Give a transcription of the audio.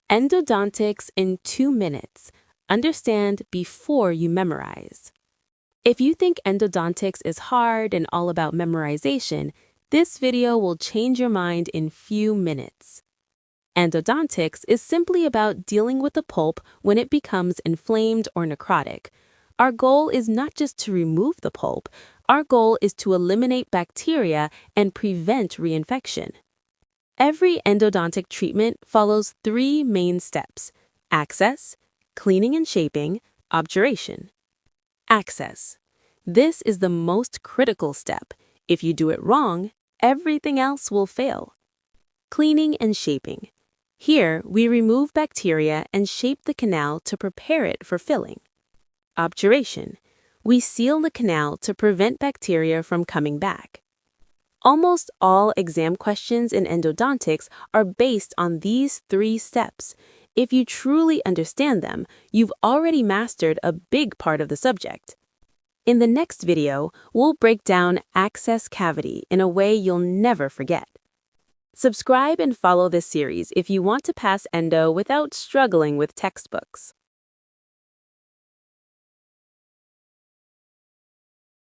Endodontics in 2 minutes. Understand before you memorize. If you think endodontics is hard and all about memorization, this video will change your mind in few minutes. Endodontics is simply about dealing with the pulp when it becomes inflamed or necrotic. Our goal is not just to remove the pulp, our goal is to eliminate bacteria and prevent reinfection. Every endodontic treatment follows 3 main steps: access, cleaning and shaping, obturation. Access. This is the most critical step. If you do it wrong, everything else will fail. Cleaning and shaping. Here, we remove bacteria and shape the canal to prepare it for filling. Obturation. We seal the canal to prevent bacteria from coming back. Almost all exam questions in endodontics are based on these 3 steps. If you truly understand them, you've already mastered a big part of the subject. In the next video, we'll break down access cavity in a way you'll never forget. Subscribe and follow this series if you want to pass endo without struggling with textbooks.